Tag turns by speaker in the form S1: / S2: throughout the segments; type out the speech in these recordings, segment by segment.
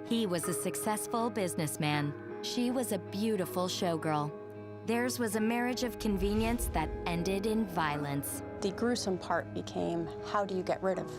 S1: He was a successful businessman. She was a beautiful showgirl. Theirs was a marriage of convenience that ended in violence.
S2: The gruesome part became, how do you get rid of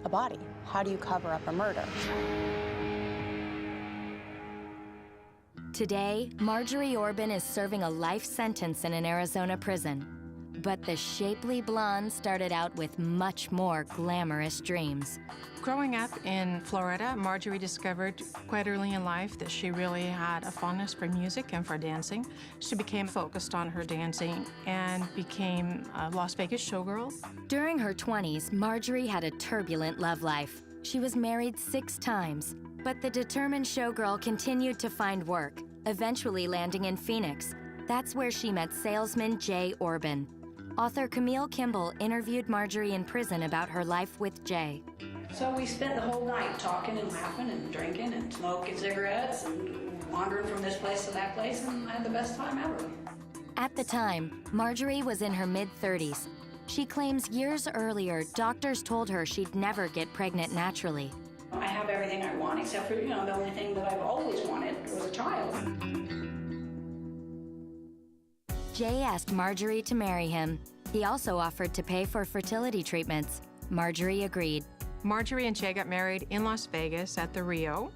S2: a body? How do you cover up a murder?
S1: Today, Marjorie Orban is serving a life sentence in an Arizona prison. But the shapely blonde started out with much more glamorous dreams.
S3: Growing up in Florida, Marjorie discovered quite early in life that she really had a fondness for music and for dancing. She became focused on her dancing and became a Las Vegas showgirl.
S1: During her 20s, Marjorie had a turbulent love life. She was married 6 times, but the determined showgirl continued to find work, eventually landing in Phoenix. That's where she met salesman Jay Orban. Author Camille Kimball interviewed Marjorie in prison about her life with Jay.
S4: So we spent the whole night talking and laughing and drinking and smoking cigarettes and wandering from this place to that place, and I had the best time ever.
S1: At the time, Marjorie was in her mid-30s. She claims years earlier, doctors told her she'd never get pregnant naturally.
S4: I have everything I want except for, the only thing that I've always wanted was a child.
S1: Jay asked Marjorie to marry him. He also offered to pay for fertility treatments. Marjorie agreed.
S3: Marjorie and Jay got married in Las Vegas at the Rio,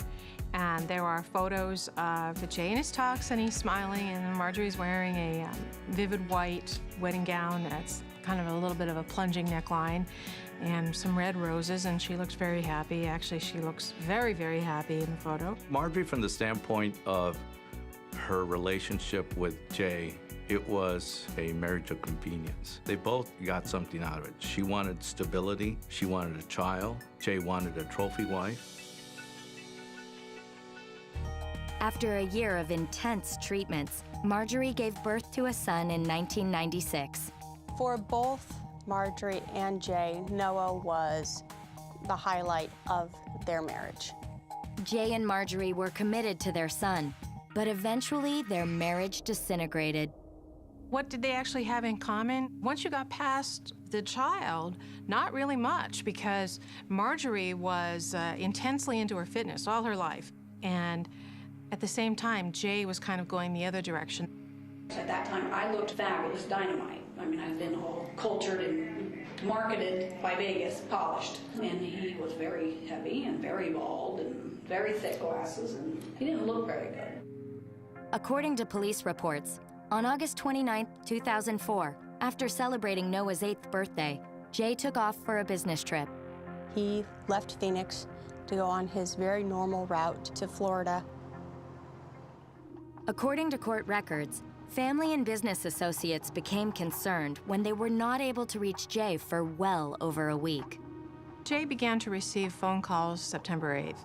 S3: and there are photos of Jay in his tux and he's smiling, and Marjorie's wearing a vivid white wedding gown that's kind of a little bit of a plunging neckline and some red roses, and she looks very happy. Actually, she looks very, very happy in the photo.
S5: Marjorie, from the standpoint of her relationship with Jay, it was a marriage of convenience. They both got something out of it. She wanted stability. She wanted a child. Jay wanted a trophy wife.
S1: After a year of intense treatments, Marjorie gave birth to a son in 1996.
S2: For both Marjorie and Jay, Noah was the highlight of their marriage.
S1: Jay and Marjorie were committed to their son, but eventually their marriage disintegrated.
S3: What did they actually have in common? Once you got past the child, not really much, because Marjorie was intensely into her fitness all her life. And at the same time, Jay was kind of going the other direction.
S4: At that time, I looked fabulous dynamite. I mean, I've been all cultured and marketed by Vegas, polished. And he was very heavy and very bald and very thick glasses, and he didn't look very good.
S1: According to police reports, on August 29, 2004, after celebrating Noah's 8th birthday, Jay took off for a business trip.
S2: He left Phoenix to go on his very normal route to Florida.
S1: According to court records, family and business associates became concerned when they were not able to reach Jay for well over a week.
S3: Jay began to receive phone calls September 8th.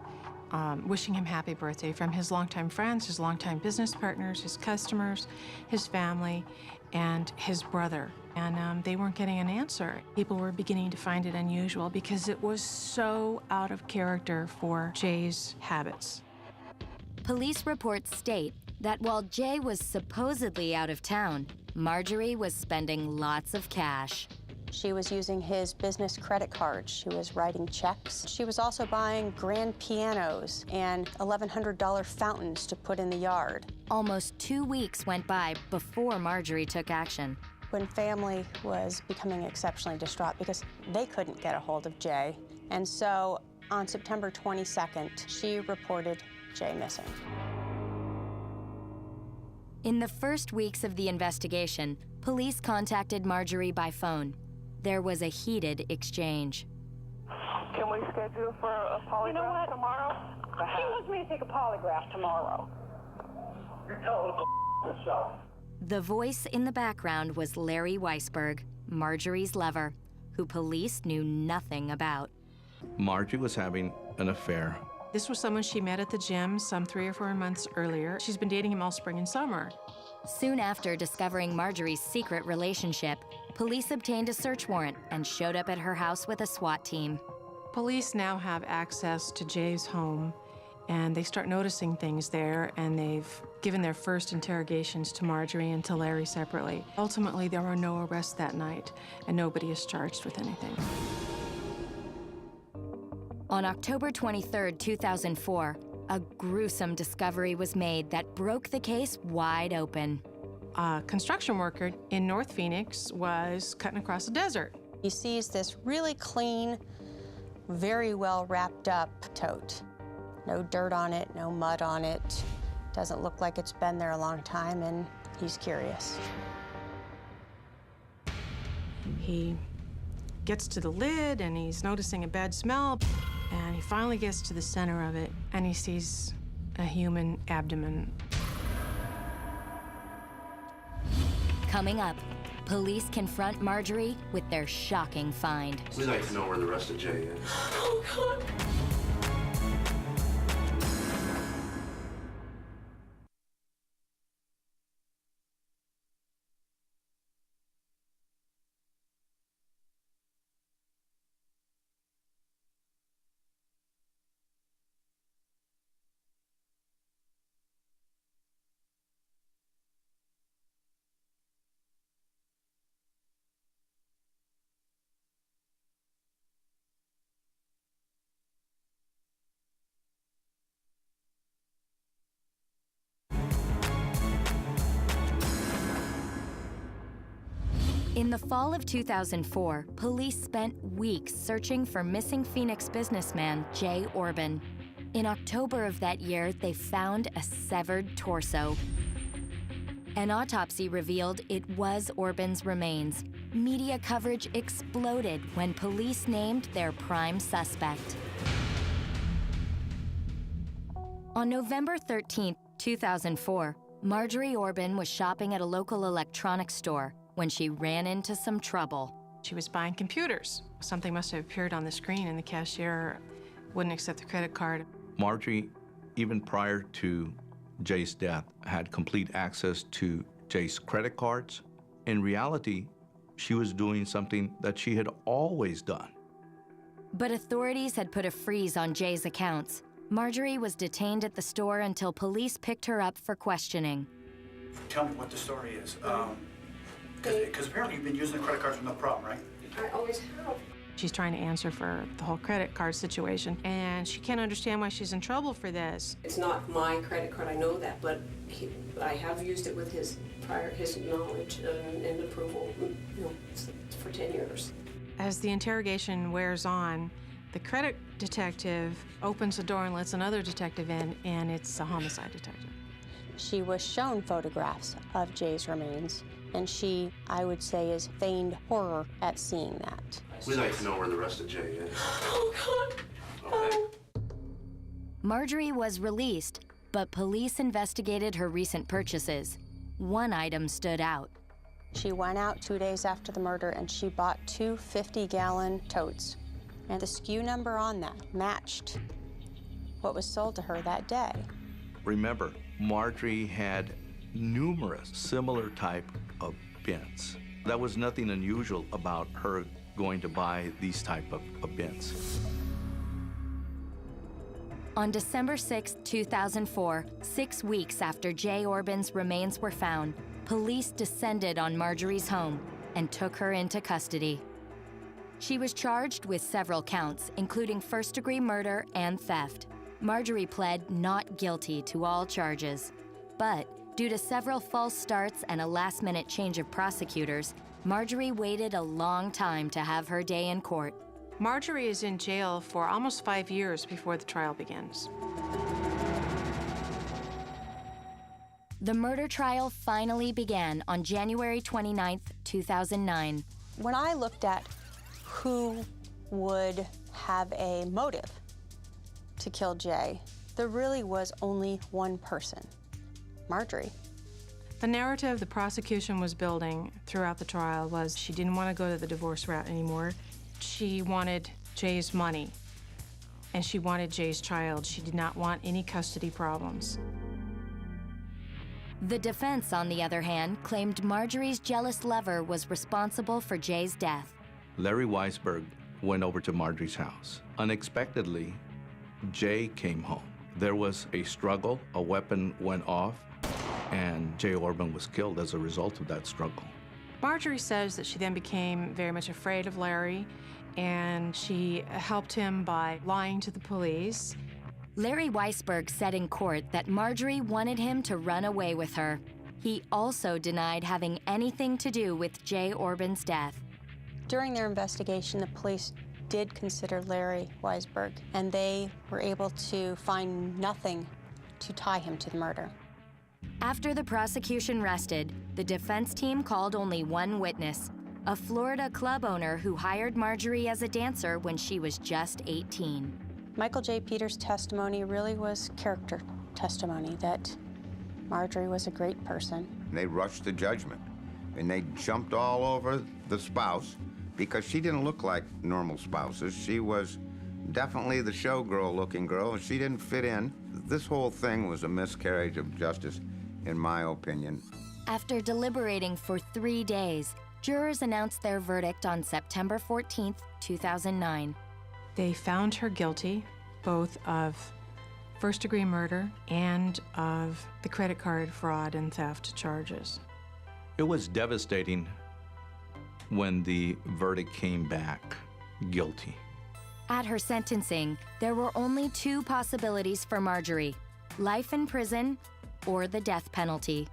S3: Wishing him happy birthday from his longtime friends, his longtime business partners, his customers, his family, and his brother. And they weren't getting an answer. People were beginning to find it unusual because it was so out of character for Jay's habits.
S1: Police reports state that while Jay was supposedly out of town, Marjorie was spending lots of cash.
S2: She was using his business credit cards. She was writing checks. She was also buying grand pianos and $1,100 fountains to put in the yard.
S1: Almost 2 weeks went by before Marjorie took action.
S2: When family was becoming exceptionally distraught because they couldn't get a hold of Jay. And so on September 22nd, she reported Jay missing.
S1: In the first weeks of the investigation, police contacted Marjorie by phone. There was a heated exchange.
S6: Can we schedule for a polygraph tomorrow? He wants me to take a polygraph tomorrow. You're telling yourself.
S1: The voice in the background was Larry Weisberg, Marjorie's lover, who police knew nothing about.
S5: Marjorie was having an affair.
S3: This was someone she met at the gym some 3 or 4 months earlier. She's been dating him all spring and summer.
S1: Soon after discovering Marjorie's secret relationship, police obtained a search warrant and showed up at her house with a SWAT team.
S3: Police now have access to Jay's home, and they start noticing things there, and they've given their first interrogations to Marjorie and to Larry separately. Ultimately, there were no arrests that night, and nobody is charged with anything.
S1: On October 23, 2004, a gruesome discovery was made that broke the case wide open.
S3: A construction worker in North Phoenix was cutting across the desert.
S2: He sees this really clean, very well wrapped up tote. No dirt on it, no mud on it. Doesn't look like it's been there a long time, and he's curious.
S3: He gets to the lid and he's noticing a bad smell, and he finally gets to the center of it and he sees a human abdomen.
S1: Coming up, police confront Marjorie with their shocking find.
S7: We'd like to know where the rest of Jay is.
S6: Oh, God.
S1: In the fall of 2004, police spent weeks searching for missing Phoenix businessman Jay Orban. In October of that year, they found a severed torso. An autopsy revealed it was Orban's remains. Media coverage exploded when police named their prime suspect. On November 13, 2004, Marjorie Orban was shopping at a local electronics store when she ran into some trouble.
S3: She was buying computers. Something must have appeared on the screen and the cashier wouldn't accept the credit card.
S5: Marjorie, even prior to Jay's death, had complete access to Jay's credit cards. In reality, she was doing something that she had always done.
S1: But authorities had put a freeze on Jay's accounts. Marjorie was detained at the store until police picked her up for questioning.
S8: Tell me what the story is. Because apparently you've been using the credit cards with no problem, right?
S6: I always have.
S3: She's trying to answer for the whole credit card situation, and she can't understand why she's in trouble for this.
S9: It's not my credit card, I know that, but I have used it with his knowledge and approval, for 10 years.
S3: As the interrogation wears on, the credit detective opens the door and lets another detective in, and it's a homicide detective.
S2: She was shown photographs of Jay's remains, and she, I would say, is feigned horror at seeing that.
S7: We'd like to know where the rest of Jay is.
S6: Oh, God.
S7: Okay.
S1: Marjorie was released, but police investigated her recent purchases. One item stood out.
S2: She went out 2 days after the murder and she bought 2 50-gallon totes. And the SKU number on that matched what was sold to her that day.
S5: Remember, Marjorie had numerous similar type of bins. That was nothing unusual about her going to buy these type of bins.
S1: On December 6, 2004, 6 weeks after Jay Orban's remains were found, police descended on Marjorie's home and took her into custody. She was charged with several counts, including first-degree murder and theft. Marjorie pled not guilty to all charges. But due to several false starts and a last-minute change of prosecutors, Marjorie waited a long time to have her day in court.
S3: Marjorie is in jail for almost 5 years before the trial begins.
S1: The murder trial finally began on January 29, 2009.
S2: When I looked at who would have a motive to kill Jay, there really was only one person, Marjorie.
S3: The narrative the prosecution was building throughout the trial was she didn't want to go to the divorce route anymore. She wanted Jay's money, and she wanted Jay's child. She did not want any custody problems.
S1: The defense, on the other hand, claimed Marjorie's jealous lover was responsible for Jay's death.
S5: Larry Weisberg went over to Marjorie's house. Unexpectedly, Jay came home. There was a struggle, a weapon went off, and Jay Orban was killed as a result of that struggle.
S3: Marjorie says that she then became very much afraid of Larry, and she helped him by lying to the police.
S1: Larry Weisberg said in court that Marjorie wanted him to run away with her. He also denied having anything to do with Jay Orban's death.
S2: During their investigation, the police did consider Larry Weisberg, and they were able to find nothing to tie him to the murder.
S1: After the prosecution rested, the defense team called only one witness, a Florida club owner who hired Marjorie as a dancer when she was just 18.
S2: Michael J. Peters' testimony really was character testimony, that Marjorie was a great person.
S10: They rushed to judgment, and they jumped all over the spouse because she didn't look like normal spouses. She was definitely the showgirl-looking girl, and she didn't fit in. This whole thing was a miscarriage of justice, in my opinion.
S1: After deliberating for 3 days, jurors announced their verdict on September 14, 2009.
S3: They found her guilty both of first-degree murder and of the credit card fraud and theft charges.
S5: It was devastating when the verdict came back guilty.
S1: At her sentencing, there were only 2 possibilities for Marjorie: life in prison or the death penalty.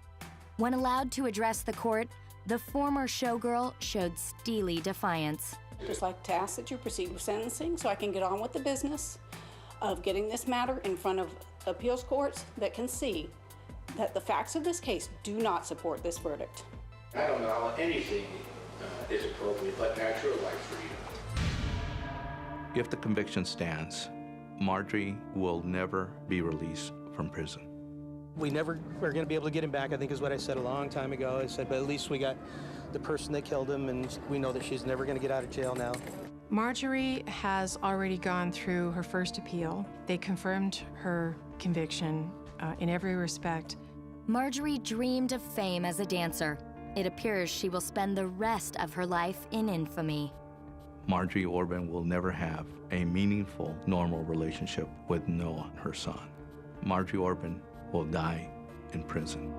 S1: When allowed to address the court, the former showgirl showed steely defiance.
S4: I'd just like to ask that you proceed with sentencing so I can get on with the business of getting this matter in front of appeals courts that can see that the facts of this case do not support this verdict.
S7: I don't know how anything is appropriate but natural life freedom.
S5: If the conviction stands, Marjorie will never be released from prison.
S11: We never are going to be able to get him back, I think is what I said a long time ago. I said, but at least we got the person that killed him, and we know that she's never going to get out of jail now.
S3: Marjorie has already gone through her first appeal. They confirmed her conviction in every respect.
S1: Marjorie dreamed of fame as a dancer. It appears she will spend the rest of her life in infamy.
S5: Marjorie Orban will never have a meaningful, normal relationship with Noah, her son. Marjorie Orban will die in prison.